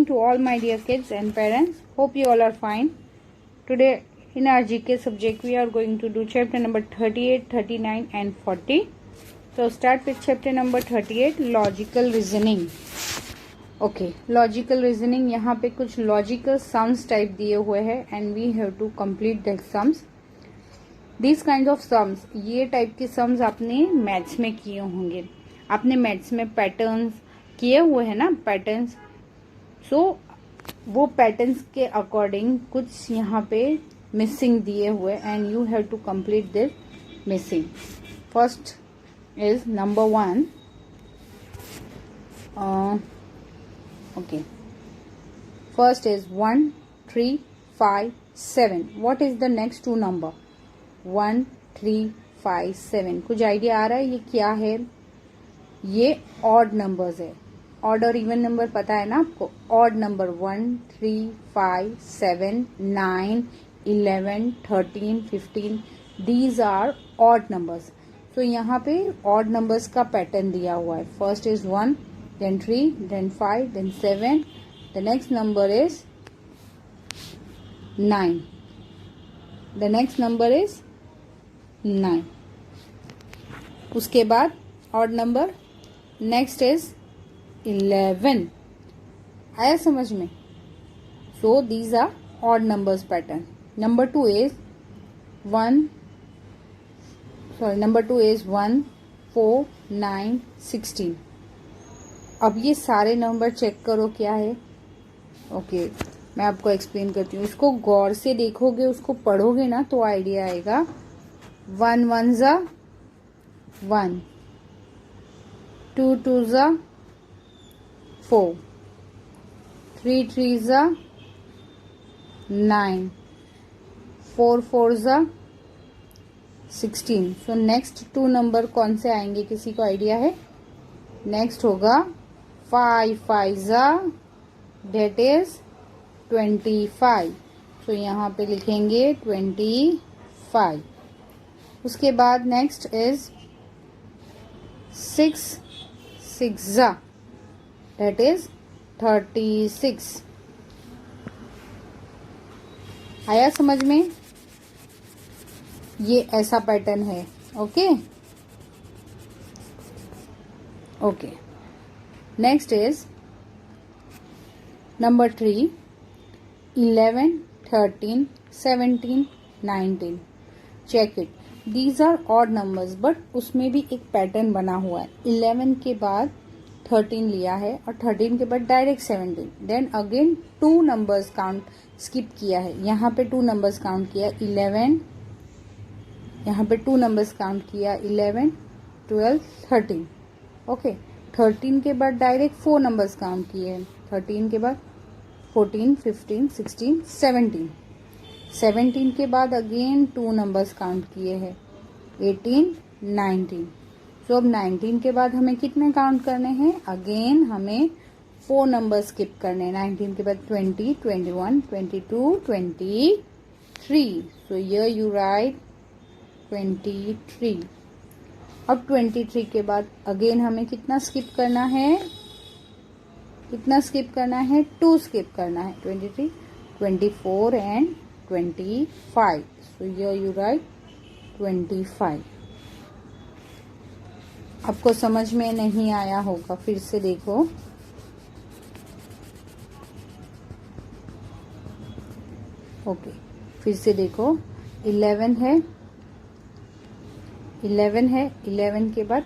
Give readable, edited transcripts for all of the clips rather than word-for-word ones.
to all my dear kids and parents. Hope you all are fine. Today in our GK subject we are going to do chapter number 38, 39 and 40. So start with chapter number 38, logical reasoning. Okay, logical reasoning. यहाँ पे कुछ logical sums type दिए हुए हैं and we have to complete the sums. These kinds of sums, ये type के sums आपने maths में किए होंगे. आपने मैथ्स में पैटर्न्स किए हुए हैं ना, पैटर्न्स. सो वो पैटर्न्स के अकॉर्डिंग कुछ यहाँ पे मिसिंग दिए हुए and you have to complete this missing. First is number 1. Okay, first is 1, 3, 5, 7. What is the next two number? 1, 3, 5, 7. कुछ आइडिया आ रहा है ये क्या है? ये ऑड नंबर्स है. ऑड और इवन नंबर पता है ना आपको? Odd number 1, 3, 5, 7, 9, 11, 13, 15. These are odd numbers. तो यहाँ पे ऑड नंबर्स का पैटर्न दिया हुआ है. First is 1, then 3, then 5, then 7. The next number is 9. The next number is 9. उसके बाद ऑड नंबर नेक्स्ट इज 11. आया समझ में? So these are odd numbers pattern. Number 2 is 1, 4, 9, 16. अब ये सारे नंबर चेक करो क्या है. ओके, मैं आपको एक्सप्लेन करती हूँ. इसको गौर से देखोगे, उसको पढ़ोगे ना तो आइडिया आएगा. 1 1 ज़ा 1, 2 2 ज़ा 4, 3 3 ज़ा 9, 4 4 ज़ा 16. सो नेक्स्ट 2 नंबर कौन से आएंगे? किसी को आइडिया है? नेक्स्ट होगा 5 5 ज़ा, डेट इज 25. सो यहाँ पे लिखेंगे 25. उसके बाद नेक्स्ट इज 6 6 ज़ा, that is 36. आया समझ में? ये ऐसा पैटर्न है. Okay okay. Next is number 3, 11, 13, 17, 19. Check it. These are odd numbers but उसमें भी एक पैटर्न बना हुआ है. 11 के बाद 13 लिया है और 13 के बाद direct 17. Then again 2 numbers count skip किया है. यहाँ पे 2 नंबर्स काउंट किया 11. यहाँ पे 2 नंबर्स काउंट किया 11, 12, 13. ओके. 13 के बाद डायरेक्ट 4 नंबर्स काउंट किए. 13 के बाद 14, 15, 16, 17. 17 के बाद अगेन 2 नंबर्स काउंट किए हैं 18, 19. सो अब 19 के बाद हमें कितने काउंट करने हैं? अगेन हमें 4 नंबर स्किप करने हैं. 19 के बाद 20, 21, 22, 23. So here you right 23. अब 23 के बाद अगेन हमें कितना स्किप करना है? कितना स्किप करना है? 2 स्किप करना है. 23, 24 and 25. So here you right 25. आपको समझ में नहीं आया होगा, फिर से देखो. ओके, फिर से देखो. 11 है, 11 के बाद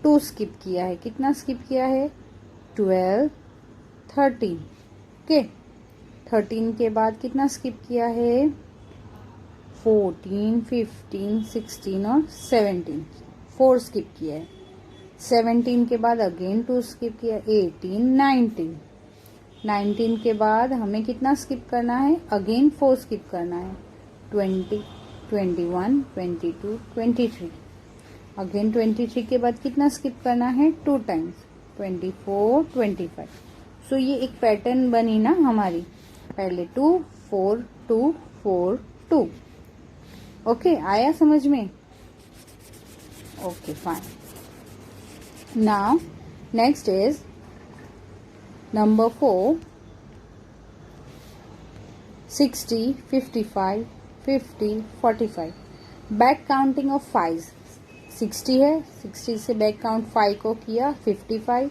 2 स्किप किया है. कितना स्किप किया है? 12, 13. ओके. 13 के बाद कितना स्किप किया है? 14, 15, 16 और 17. 4 स्किप किया है. 17 के बाद अगेन 2 स्किप किया. 18, 19. 19 के बाद हमें कितना स्किप करना है? अगेन 4 स्किप करना है. 20, 21, 22, 23. अगेन 23 के बाद कितना स्किप करना है? 2 टाइम्स. 24, 25. सो ये एक पैटर्न बनी ना हमारी. पहले 2, 4, 2, 4, 2. ओके, आया समझ में? Okay, fine. Now next is number 4, 60, 55, 50, 45. Back counting of 5. 60 है, 60 से बैक काउंट 5 को किया, 55,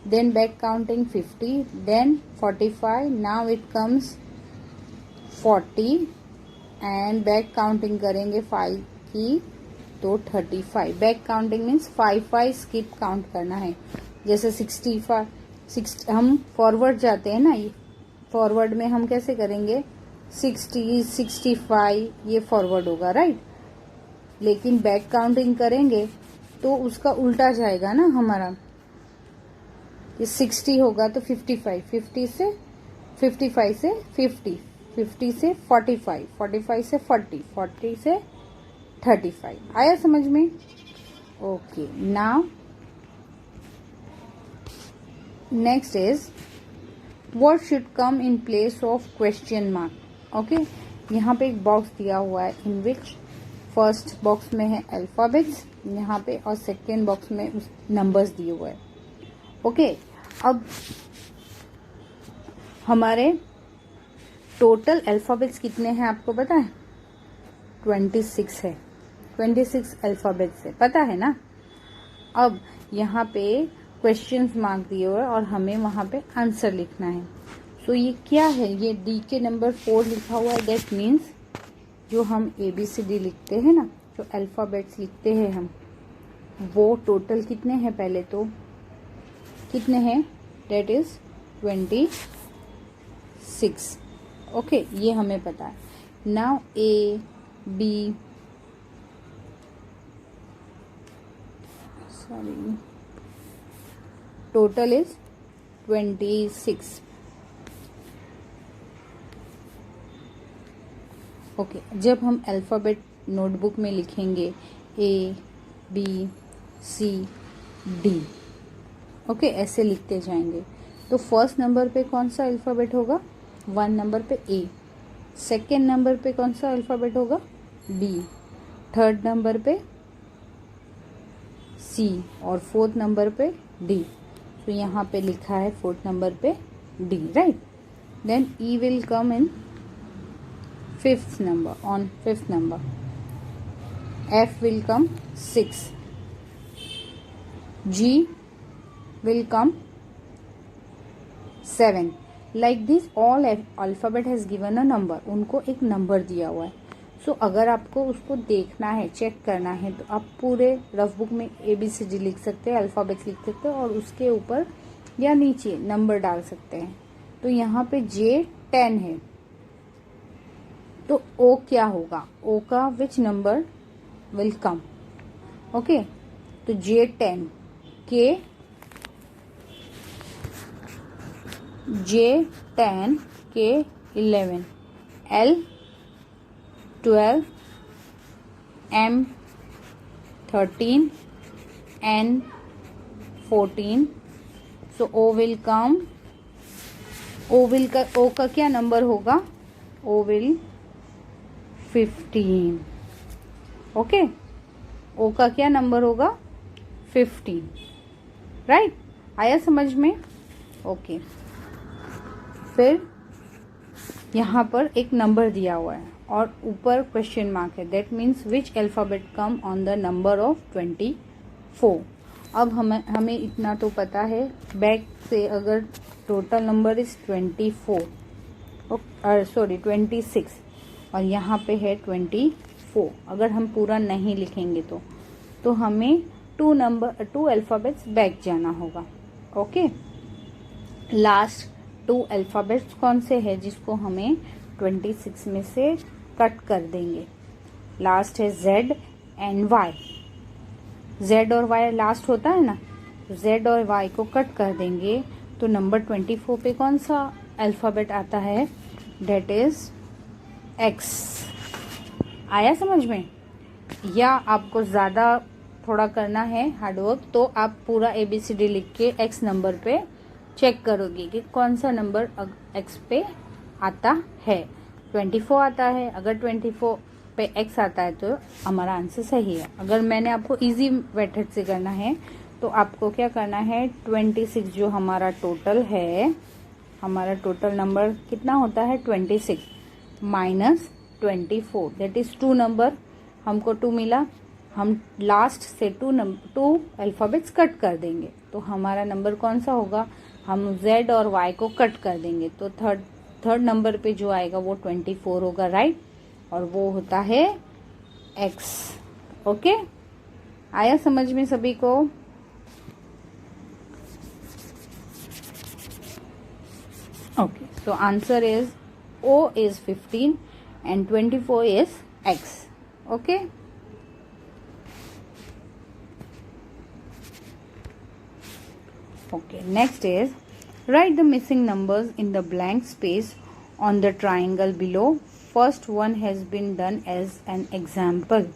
then back counting 50, then 45, now it comes 40 and back counting करेंगे 5 की तो 35. Back counting means 5 skip count करना है. जैसे 65, 60 हम फॉरवर्ड जाते हैं ना, फॉरवर्ड में हम कैसे करेंगे 60, 65 ये फॉरवर्ड होगा, राइट. लेकिन बैक काउंटिंग करेंगे तो उसका उल्टा जाएगा ना हमारा. ये 60 होगा तो 55, 50 से 55 से 50, 50 से 45, 45 से 40, 40 से 35. आया समझ में? Okay. Now next is what should come in place of question mark. Okay, यहाँ पे एक बॉक्स दिया हुआ है इन विच फर्स्ट बॉक्स में है अल्फाबेट्स यहाँ पे और सेकेंड बॉक्स में उस नंबर्स दिए हुए हैं. ओके, अब हमारे टोटल अल्फाबेट्स कितने हैं आपको पता है? 26 है. 26 अल्फाबेट्स है, पता है ना. अब यहाँ पे क्वेश्चंस मार्क दिए हुए और हमें वहां पे आंसर लिखना है. सो ये क्या है? ये डी के नंबर 4 लिखा हुआ है. दैट मीन्स जो हम ABCD लिखते हैं ना, जो अल्फाबेट्स लिखते हैं हम, वो टोटल कितने हैं? पहले तो कितने हैं? That is 26. ओके, ये हमें पता है. Now A, B, sorry, total is 26. Okay, जब हम अल्फ़ाबेट नोटबुक में लिखेंगे A, B, C, D, okay, ऐसे लिखते जाएंगे. तो फर्स्ट नंबर पे कौन सा अल्फ़ाबेट होगा? 1 नंबर पे A. सेकेंड नंबर पे कौन सा अल्फ़ाबेट होगा? B. थर्ड नंबर पे C और फोर्थ नंबर पे D. तो यहाँ पे लिखा है फोर्थ नंबर पे D, right. Then E will come in fifth number, on fifth number. F will come 6. G will come 7. Like this all alphabet has given a number. उनको एक number दिया हुआ है. सो अगर आपको उसको देखना है, चेक करना है, तो आप पूरे रफ बुक में ABCD लिख सकते हैं, अल्फ़ाबेट्स लिख सकते हैं और उसके ऊपर या नीचे नंबर डाल सकते हैं. तो यहाँ पे J10 है तो O क्या होगा? O का which number will come? Okay, तो J10, K, J10, K 11, L 12, M 13, N 14. So O will come. O का क्या नंबर होगा? O will 15. ओके, O का क्या नंबर होगा? 15, राइट. आया समझ में? ओके. फिर यहाँ पर एक नंबर दिया हुआ है और ऊपर क्वेश्चन मार्क है. That means which alphabet come on the number of 24. अब हमें इतना तो पता है, बैक से अगर टोटल नंबर इज 24, सॉरी 26 और यहाँ पे है 24. अगर हम पूरा नहीं लिखेंगे तो हमें 2 अल्फ़ाबेट्स बैक जाना होगा. ओके, लास्ट 2 अल्फ़ाबेट्स कौन से है जिसको हमें 26 में से कट कर देंगे? लास्ट है Z एंड Y. Z और Y लास्ट होता है ना, तो Z और Y को कट कर देंगे तो नंबर 24 पे कौन सा अल्फ़ाबेट आता है? That is X. आया समझ में? या आपको ज़्यादा थोड़ा करना है हार्डवर्क तो आप पूरा ABCD लिख के X नंबर पे चेक करोगे कि कौन सा नंबर X पे आता है. 24 आता है. अगर 24 पे X आता है तो हमारा आंसर सही है. अगर मैंने आपको इजी मेथड से करना है तो आपको क्या करना है, 26 जो हमारा टोटल है, हमारा टोटल नंबर कितना होता है 26. माइनस 24, दैट इज 2 नंबर, हमको 2 मिला। हम लास्ट से 2 अल्फाबेट्स कट कर देंगे, तो हमारा नंबर कौन सा होगा, हम Z और Y को कट कर देंगे, तो थर्ड नंबर पे जो आएगा वो 24 होगा, राइट, और वो होता है X। ओके, आया समझ में सभी को? Okay, so answer is O is 15 and 24 is X. Okay. Okay, next is write the missing numbers in the blank space on the triangle below. First one has been done as an example.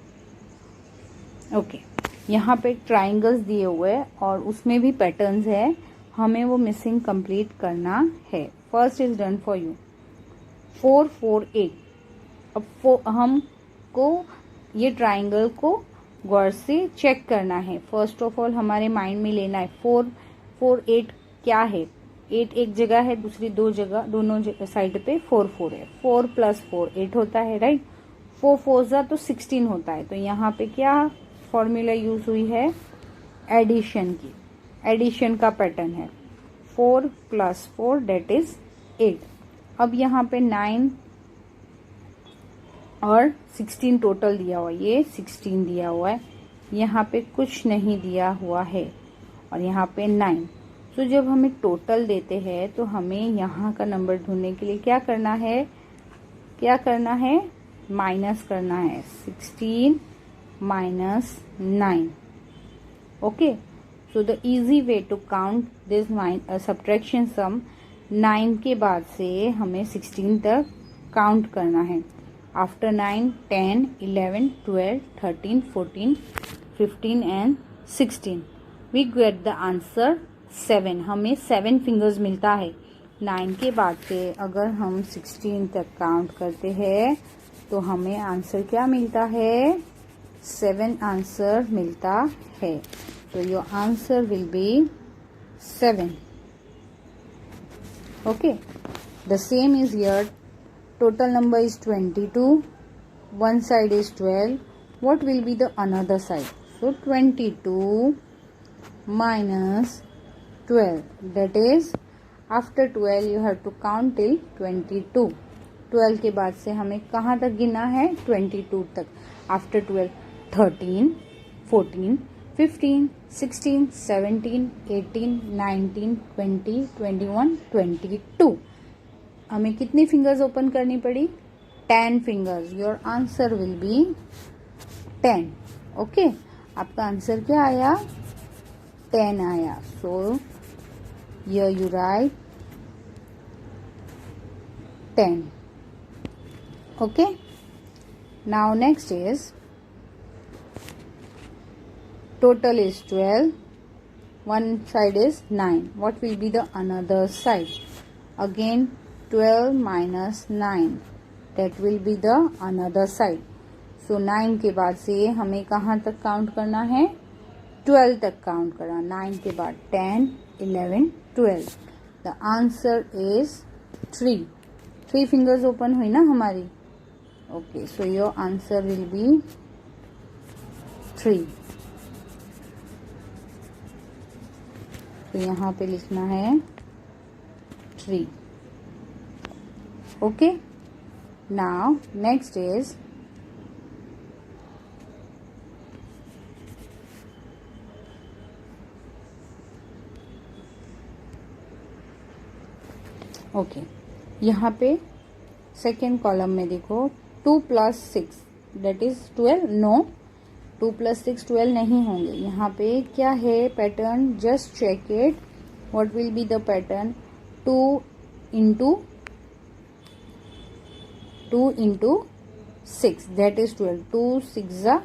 Okay, यहाँ पे triangles दिए हुए हैं और उसमें भी patterns है, हमें वो मिसिंग कंप्लीट करना है। First is done for you, 4 4 8। अब हमको ये ट्राइंगल को गौर से चेक करना है। फर्स्ट ऑफ ऑल हमारे माइंड में लेना है 4 4 8 क्या है। 8 एक जगह है, दूसरी 2 जगह, दोनों साइड पे 4 4 है। 4 + 4 8 होता है, राइट। 4 4 तो 16 होता है। तो यहाँ पे क्या फॉर्मूला यूज हुई है, एडिशन की, एडिशन का पैटर्न है। 4 + 4 दैट इज 8। अब यहाँ पे 9 और 16 टोटल दिया हुआ है, ये 16 दिया हुआ है, यहाँ पे कुछ नहीं दिया हुआ है और यहाँ पे 9। तो जब हमें टोटल देते हैं तो हमें यहाँ का नंबर ढूंढने के लिए क्या करना है, माइनस करना है। 16 - 9। Okay, so the easy way to count this subtraction sum, 9 के बाद से हमें 16 तक काउंट करना है। After 9 10 11 12 13 14 15 and 16 we get the answer 7। हमें 7 फिंगर्स मिलता है। 9 के बाद से अगर हम 16 तक काउंट करते हैं तो हमें आंसर क्या मिलता है, 7 आंसर मिलता है। So your answer will be 7. Okay. The same is here. Total number is 22. One side is 12. What will be the another side? So 22 minus 12. That is after 12 you have to count till 22. 12 के बाद से हमें कहाँ तक गिनना है, 22 तक। After 12 13 14 15 16 17 18 19 20 21 22। हमें कितनी फिंगर्स ओपन करनी पड़ी, 10 fingers. Your answer will be 10। Okay, आपका आंसर क्या आया, 10 आया। So here you right 10। Okay, now next is total is 12, one side is 9. What will be the another side? Again 12 minus 9, that will be the another side. So 9 के बाद से हमें कहाँ तक काउंट करना है, 12 तक काउंट करना। 9 के बाद 10 11 12। The answer is 3। 3 fingers open हुई ना हमारी। Okay, so your answer will be 3। तो यहाँ पे लिखना है 3। Okay, now next is okay, यहाँ पे सेकेंड कॉलम में देखो 2 + 6 दैट इज 12। नो, 2 + 6 12 नहीं होंगे। यहाँ पे क्या है pattern, just check it, what will be the pattern, 2 into 6 that is 12। 2 6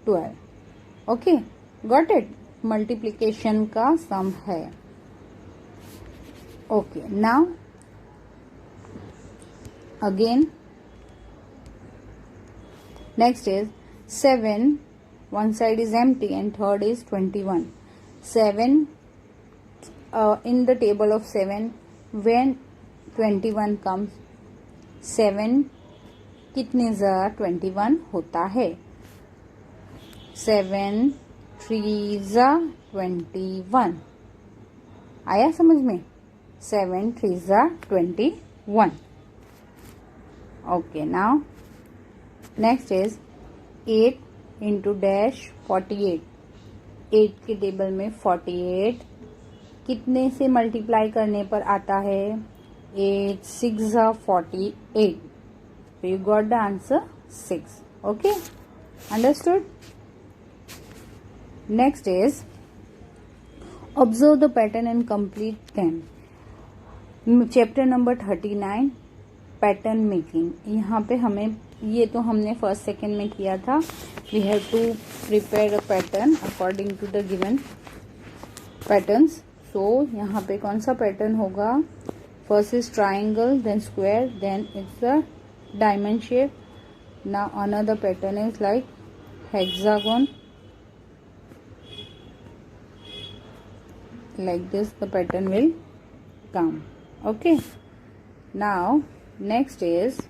12। Okay, got it, multiplication का सम है। Okay, now again next is 7, one side is empty and third is 21. 7 in the table of 7, when 21 comes, 7 कितने ज़ा 21 होता है। 7 3 ज़ा 21। आया समझ में? 7 3 ज़ा 21। Okay, now next is 8 into dash 48। 8 के टेबल में 48 कितने से मल्टीप्लाई करने पर आता है? 8 6 ज़ा 48। So you got the answer 6. Okay, understood? Next is observe the pattern and complete them. Chapter number 39 pattern making. यहाँ पे हमें ये तो हमने फर्स्ट सेकेंड में किया था। We have to prepare a pattern according to the given patterns. So यहाँ पे कौन सा पैटर्न होगा? First is triangle, then square, then it's a diamond shape. Now another pattern is like hexagon. Like this the pattern will come. Okay, now next is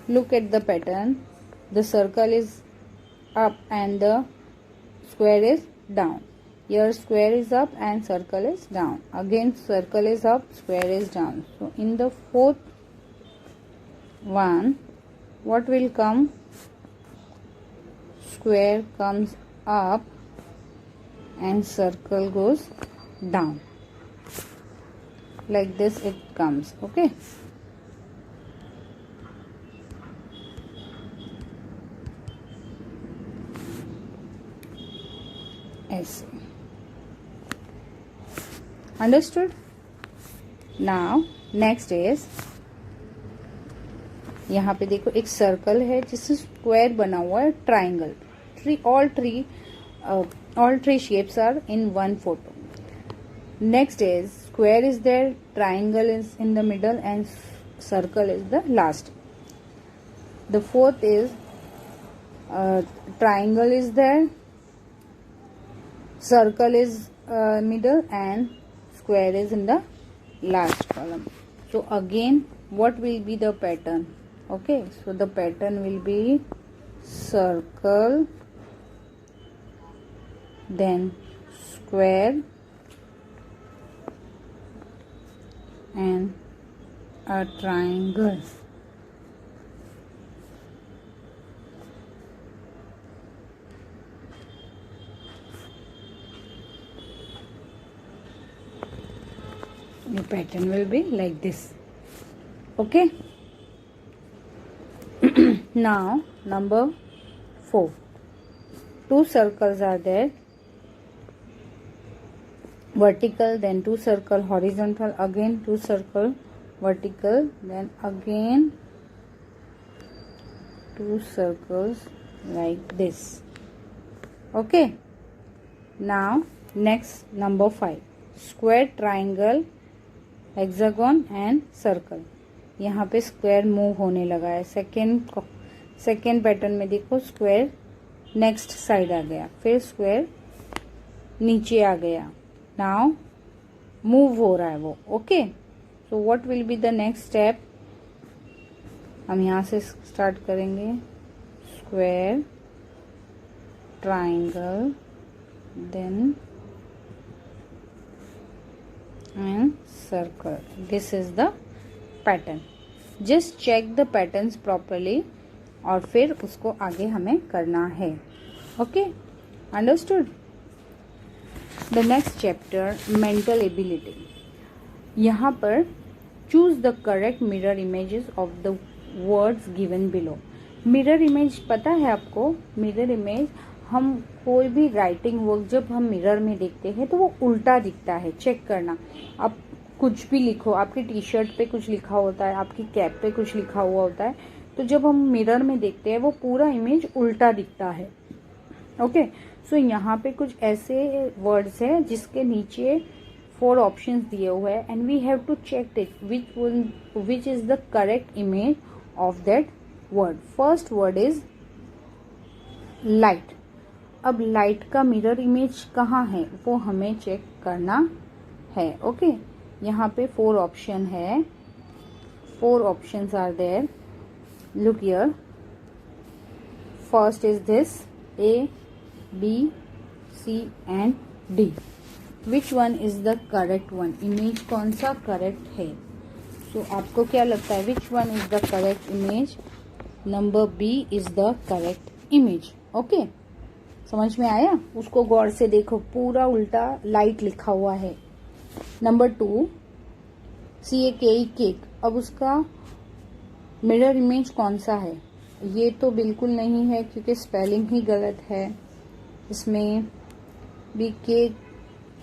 look at the pattern. The circle is up and the square is down. Here square is up and circle is down. Again circle is up, square is down. So in the fourth one, what will come? Square comes up and circle goes down. Like this it comes. Okay, ऐसे। Understood? Now next is यहाँ पे देखो एक circle है जिससे square बना हुआ है, triangle. All three shapes are in one photo. Next is square is there, triangle is in the middle and circle is the last. The fourth is triangle is there, circle is middle and square is in the last column. So again what will be the pattern? Okay, so the pattern will be circle, then square and a triangle. The pattern will be like this. Okay. Now number 4. Two circles are there. Vertical, then two circle horizontal, again two circle vertical, then again two circles like this. Okay. Now next number 5. Square, triangle, hexagon and circle. यहाँ पे square move होने लगा है। Second pattern में देखो square next side आ गया, फिर square नीचे आ गया। नाउ मूव हो रहा है वो। Okay, so what will be the next step? हम यहाँ से स्टार्ट करेंगे। Square, triangle, then and circle. This is the pattern. Just check the patterns properly और फिर उसको आगे हमें करना है। Okay, understood? The next chapter, mental ability. यहाँ पर choose the correct mirror images of the words given below. Mirror image पता है आपको? मिरर इमेज हम कोई भी राइटिंग वर्क जब हम मिरर में देखते हैं तो वो उल्टा दिखता है। चेक करना, आप कुछ भी लिखो, आपकी टी शर्ट पे कुछ लिखा होता है, आपकी कैप पे कुछ लिखा हुआ होता है, तो जब हम मिरर में देखते हैं वो पूरा इमेज उल्टा दिखता है। ओके, सो यहाँ पे कुछ ऐसे वर्ड्स है जिसके नीचे 4 ऑप्शंस दिए हुए हैं and we have to check it which is the correct image of that word. First word is light. अब लाइट का मिरर इमेज कहाँ है वो हमें चेक करना है। ओके, यहाँ पे 4 ऑप्शन है, 4 options are there. look here, first is this A, B, C and D. Which one is the correct one? Image कौन सा करेक्ट है? सो आपको क्या लगता है which one is the correct image? Number B is the correct image. Okay, समझ में आया? उसको गौर से देखो, पूरा उल्टा लाइट लिखा हुआ है. Number 2 CAKE cake. अब उसका मिरर इमेज कौन सा है? ये तो बिल्कुल नहीं है क्योंकि स्पेलिंग ही गलत है. इसमें भी केक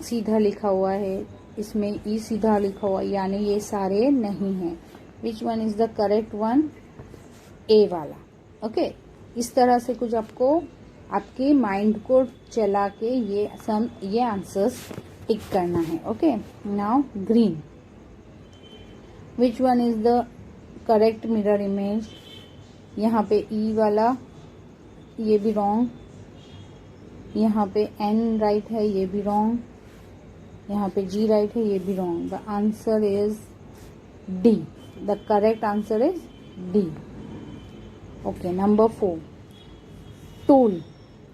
सीधा लिखा हुआ है, इसमें ई सीधा लिखा हुआ है, यानी ये सारे नहीं हैं. Which one is the correct one? A वाला. ओके, इस तरह से कुछ आपको आपके माइंड को चला के ये आंसर्स टिक करना है. Okay, now green. Which one is the correct mirror image? यहाँ पे ई वाला, ये भी रॉन्ग. यहाँ पे एन राइट है, ये भी रॉन्ग. यहाँ पे जी राइट है, ये भी wrong. The answer is D. The correct answer is D. Okay, number 4 tool.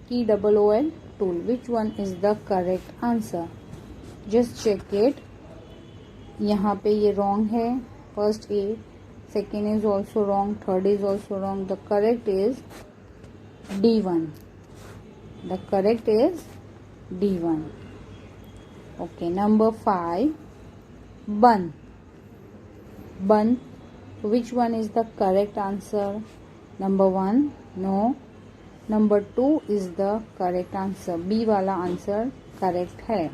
TOOL, tool. Which one is the correct answer? Just check it. यहाँ पे ये wrong है. First A, second is also wrong, third is also wrong. The correct is D1. The correct is D1. Okay, number 5 bun. Bun. Which one is the correct answer? Number 1 no. Number 2 is the correct answer. B वाला answer correct है.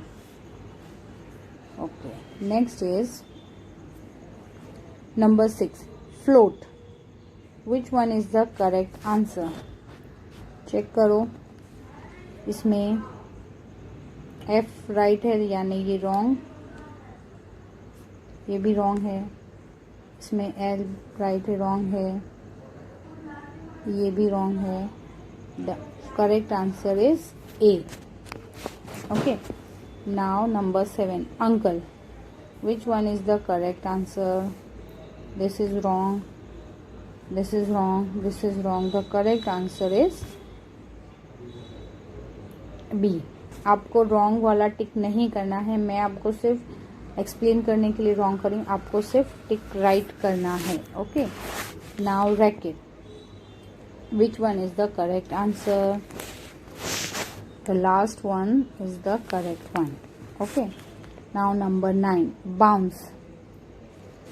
Okay, next is number 6 float. Which one is the correct answer? Check करो, इसमें F right है, यानी ये wrong. ये भी wrong है. इसमें एल राइट है, रॉन्ग है. ये भी रॉन्ग है. The correct answer is A. Okay. Now number 7 uncle. Which one is the correct answer? This is wrong. This is wrong. This is wrong. The correct answer is B. आपको wrong वाला टिक नहीं करना है. मैं आपको सिर्फ explain करने के लिए wrong करूँ. आपको सिर्फ टिक राइट करना है. Okay. Now racket. Which one is the correct answer? The last one is the correct one. Okay. Now number 9 bounce.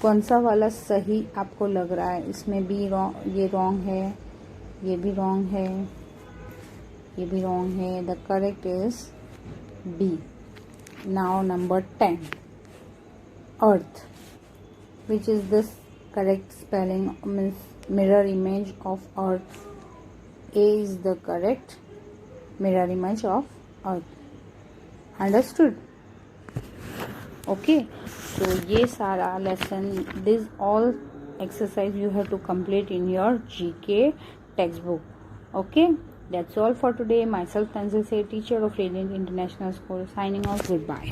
कौन सा वाला सही आपको लग रहा है? इसमें भी रॉन्ग, ये रॉन्ग है, ये भी रॉन्ग है, ये भी रॉन्ग है. The correct is B. Now number 10 earth. Which is this correct spelling? Means mirror image of earth. A is the correct mirror image of earth. Understood? Okay, so ये सारा lesson, this all exercise you have to complete in your GK textbook. Okay, that's all for today. Myself Tanzil Seth, teacher of Radiant International School, signing off. Goodbye.